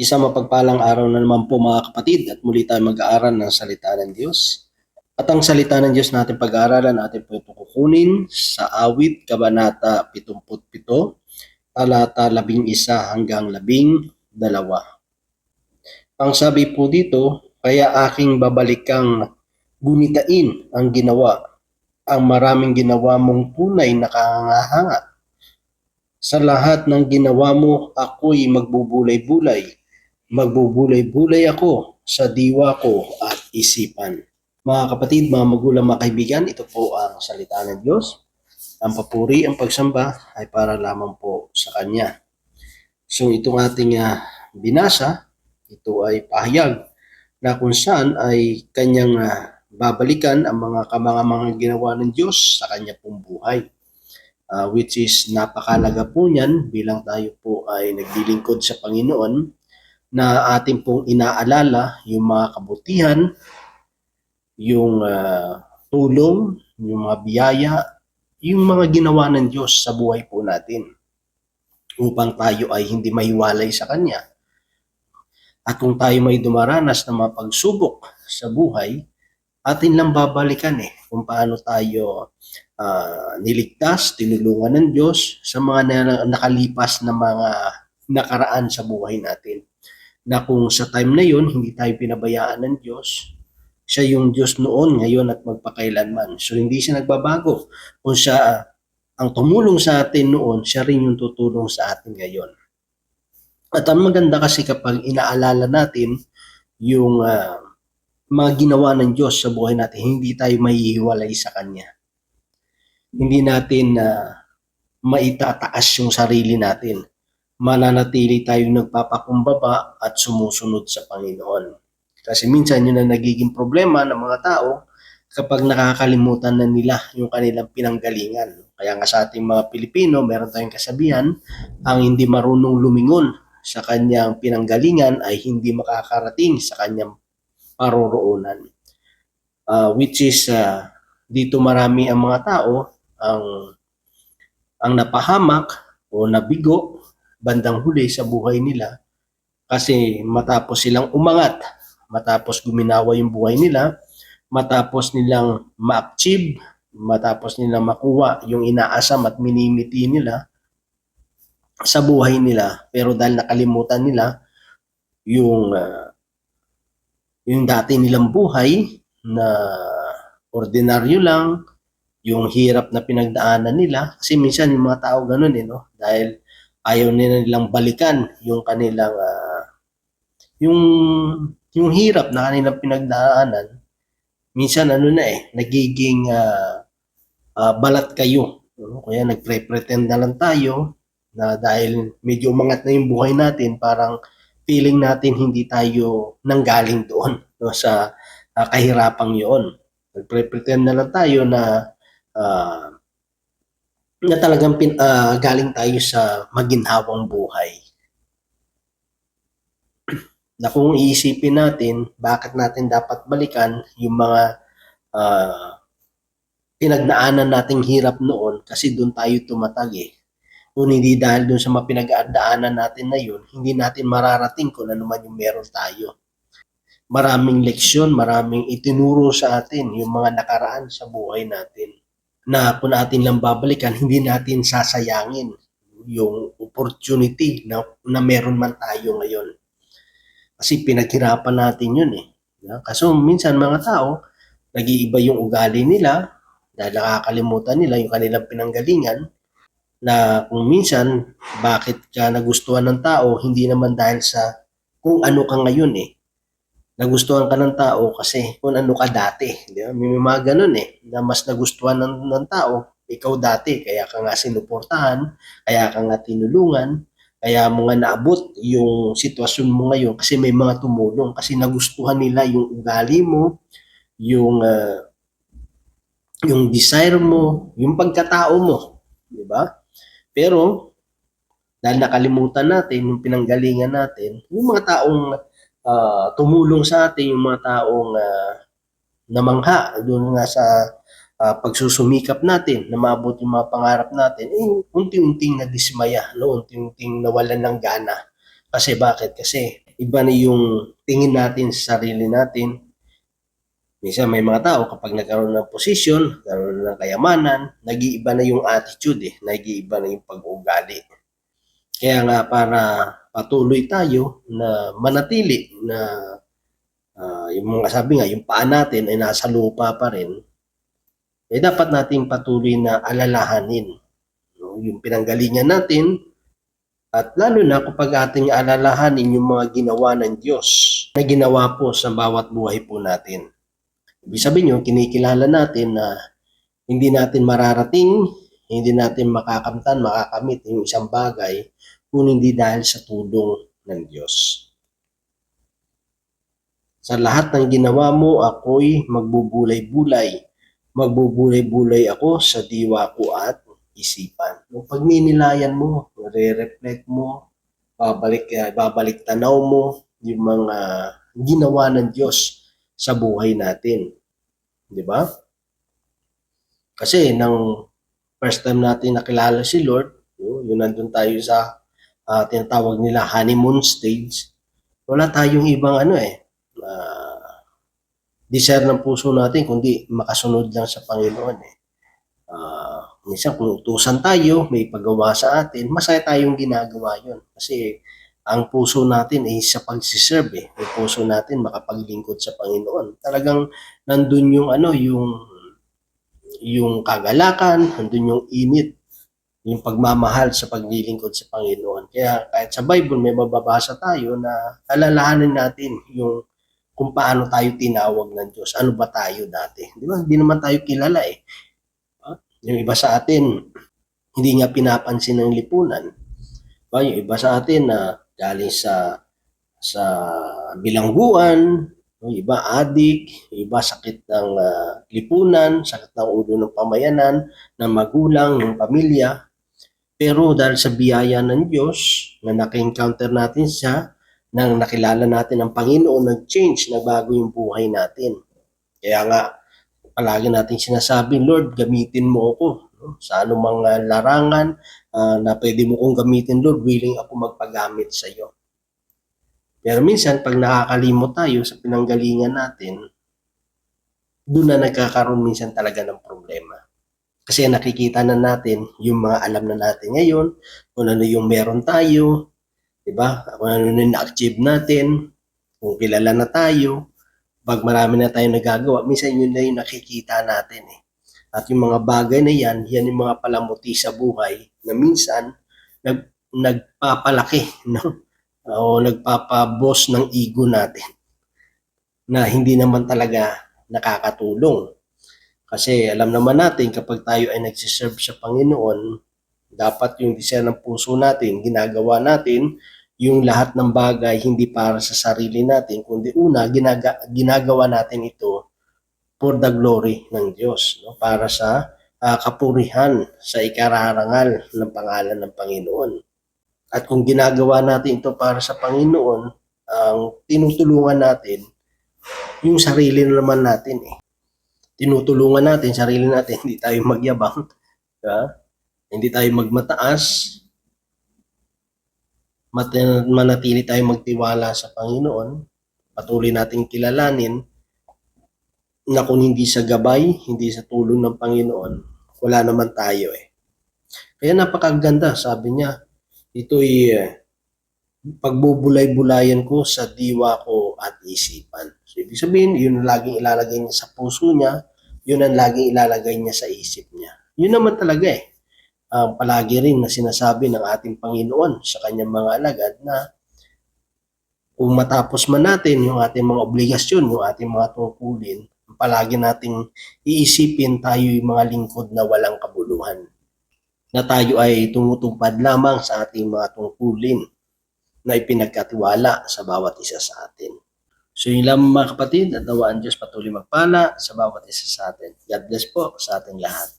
Isang mapagpalang araw na naman po mga kapatid at muli tayo mag-aaral ng salita ng Diyos. At ang salita ng Diyos natin pag-aaralan natin po ito kukunin sa awit kabanata 77, talata 11 hanggang 12. Ang sabi po dito, kaya aking babalikang gunitain ang ginawa, ang maraming ginawa mong tunay na kahanga-hanga. Sa lahat ng ginawa mo, ako'y magbubulay-bulay. Magbubulay-bulay ako sa diwa ko at isipan. Mga kapatid, mga magulang, mga kaibigan, ito po ang salita ng Diyos. Ang papuri, ang pagsamba ay para lamang po sa Kanya. So itong ating binasa, ito ay pahayag na kung saan ay Kanyang babalikan ang mga kamangamang ginawa ng Diyos sa Kanya pong buhay. Which is napakalaga po niyan bilang tayo po ay naglilingkod sa Panginoon, na ating pong inaalala yung mga kabutihan, yung tulong, yung mga biyaya, yung mga ginawa ng Diyos sa buhay po natin upang tayo ay hindi mahiwalay sa Kanya. At kung tayo may dumaranas ng mga pagsubok sa buhay, atin lang babalikan kung paano tayo niligtas, tinulungan ng Diyos sa mga nakalipas na mga nakaraan sa buhay natin. Na kung sa time na yun, hindi tayo pinabayaan ng Diyos, siya yung Diyos noon, ngayon at magpakailanman. So hindi siya nagbabago. Kung siya ang tumulong sa atin noon, siya rin yung tutulong sa atin ngayon. At ang maganda kasi kapag inaalala natin yung mga ginawa ng Diyos sa buhay natin, hindi tayo mahihiwalay sa Kanya. Hindi natin maitataas yung sarili natin. Mananatili tayong nagpapakumbaba at sumusunod sa Panginoon. Kasi minsan yun ang nagiging problema ng mga tao kapag nakakalimutan na nila yung kanilang pinanggalingan. Kaya nga sa ating mga Pilipino, meron tayong kasabihan, ang hindi marunong lumingon sa kanyang pinanggalingan ay hindi makakarating sa kanyang paroroonan. Which is, dito marami ang mga tao ang napahamak o nabigo bandang huli sa buhay nila kasi matapos silang umangat, matapos guminawa yung buhay nila, matapos nilang ma-achieve, matapos nilang makuha yung inaasam at minimiti nila sa buhay nila, pero dahil nakalimutan nila yung dati nilang buhay na ordinaryo lang, yung hirap na pinagdaanan nila, kasi minsan yung mga tao ganun no? Dahil ayaw nilang balikan yung kanilang yung hirap na kanilang pinagdaanan. Minsan nagiging balat kayo. Kaya nagpre-pretend na lang tayo na dahil medyo umangat na yung buhay natin, parang feeling natin hindi tayo nanggaling doon sa kahirapang yun. Nagpre-pretend na lang tayo na talagang galing tayo sa maginhawang buhay. Na kung iisipin natin, bakit natin dapat balikan yung mga pinagdaanan nating hirap noon, kasi doon tayo tumatag Kung hindi dahil doon sa mga pinagdaanan natin na yun, hindi natin mararating kung ano man yung meron tayo. Maraming leksyon, maraming itinuro sa atin yung mga nakaraan sa buhay natin, na kung natin lang babalikan, hindi natin sasayangin yung opportunity na meron man tayo ngayon. Kasi pinaghirapan natin yun Kaso minsan mga tao, nag-iiba yung ugali nila dahil nakakalimutan nila yung kanilang pinanggalingan, na kung minsan bakit ka nagustuhan ng tao, hindi naman dahil sa kung ano ka ngayon Nagustuhan ka ng tao kasi kung ano ka dati. Di ba? May mga ganun na mas nagustuhan ng tao, ikaw dati, kaya ka nga sinuportahan, kaya ka nga tinulungan, kaya mo nga naabot yung sitwasyon mo ngayon kasi may mga tumulong, kasi nagustuhan nila yung ugali mo, yung desire mo, yung pagkatao mo. Di ba? Pero, dahil nakalimutan natin yung pinanggalingan natin, yung mga taong tumulong sa atin, yung mga taong namangha doon nga sa pagsusumikap natin na maabot yung mga pangarap natin, unti-unting nadismaya, unti-unting nawalan ng gana. Kasi bakit? Kasi iba na yung tingin natin sa sarili natin. Minsan may mga tao kapag nagkaroon ng posisyon, nagkaroon ng kayamanan, nag-iiba na yung attitude nag-iiba na yung pag-uugali. Kaya nga para patuloy tayo na manatili na yung mga sabi nga, yung paa natin ay nasa lupa pa rin, dapat nating patuloy na alalahanin yung pinanggalingan natin at lalo na kapag ating alalahanin yung mga ginawa ng Diyos na ginawa po sa bawat buhay po natin. Ibig sabihin yun, kinikilala natin na hindi natin mararating, hindi natin makakamit yung isang bagay kung hindi dahil sa tulong ng Diyos. Sa lahat ng ginawa mo, ako'y magbubulay-bulay. Magbubulay-bulay ako sa diwa ko at isipan. Pag ninilayan mo, re-reflect mo, babalik tanaw mo yung mga ginawa ng Diyos sa buhay natin. Di ba? Kasi nang first time natin nakilala si Lord, yun nandun tayo sa tinatawag nila honeymoon stage, wala tayong ibang desire ng puso natin kundi makasunod lang sa Panginoon minsan kung utusan tayo, may paggawa sa atin, masaya tayong ginagawa yun. Kasi ang puso natin ay sa pagsiserve Ang puso natin makapaglingkod sa Panginoon. Talagang nandun yung kagalakan, nandun yung init, yung pagmamahal sa paglilingkod sa Panginoon. Kaya kahit sa Bible may mababasa tayo na alalahanin natin yung kung paano tayo tinawag ng Diyos. Ano ba tayo dati? Di ba? Hindi naman tayo kilala Yung iba sa atin, hindi nga pinapansin ng lipunan. Yung iba sa atin na galing sa bilangguan, yung iba adik, yung iba sakit ng lipunan, sakit ng ulo ng pamayanan, ng magulang, ng pamilya. Pero dahil sa biyaya ng Diyos, na naka-encounter natin siya, nang nakilala natin ang Panginoon, nag-change, nagbago yung buhay natin. Kaya nga, palagi natin sinasabi, Lord, gamitin mo ako sa anumang larangan na pwede mo kong gamitin, Lord, willing ako magpagamit sa iyo. Pero minsan, pag nakakalimot tayo sa pinanggalingan natin, doon na nagkakaroon minsan talaga ng problema. Kasi nakikita na natin yung mga alam na natin ngayon, kung ano yung meron tayo, diba? Kung ano yung na-achieve natin, kung kilala na tayo, pag marami na tayong nagagawa, minsan yun na yung nakikita natin At yung mga bagay na yan yung mga palamuti sa buhay na minsan nagpapalaki, no? O nagpapaboss ng ego natin na hindi naman talaga nakakatulong. Kasi alam naman natin kapag tayo ay nagsiserve sa Panginoon, dapat yung desire ng puso natin, ginagawa natin yung lahat ng bagay hindi para sa sarili natin, kundi una, ginagawa natin ito for the glory ng Diyos, no? Para sa kapurihan, sa ikararangal ng pangalan ng Panginoon. At kung ginagawa natin ito para sa Panginoon, ang tinutulungan natin, yung sarili naman natin Tinutulungan natin, sarili natin, hindi tayo magyabang, hindi tayo magmataas, manatili tayo magtiwala sa Panginoon, patuloy nating kilalanin na kung hindi sa gabay, hindi sa tulong ng Panginoon, wala naman tayo Kaya napakaganda, sabi niya, ito'y pagbubulay-bulayan ko sa diwa ko at isipan. So, ibig sabihin, yun ang laging ilalagay niya sa puso niya, yun ang laging ilalagay niya sa isip niya. Yun naman talaga palagi rin na sinasabi ng ating Panginoon sa kanyang mga alagad na kung matapos man natin yung ating mga obligasyon, yung ating mga tungkulin, palagi nating iisipin tayo yung mga lingkod na walang kabuluhan. Na tayo ay tumutupad lamang sa ating mga tungkulin na ipinagkatiwala sa bawat isa sa atin. So yun lang mga kapatid, at nawaan Diyos patuloy magpala sa bawat isa sa atin. God bless po sa ating lahat.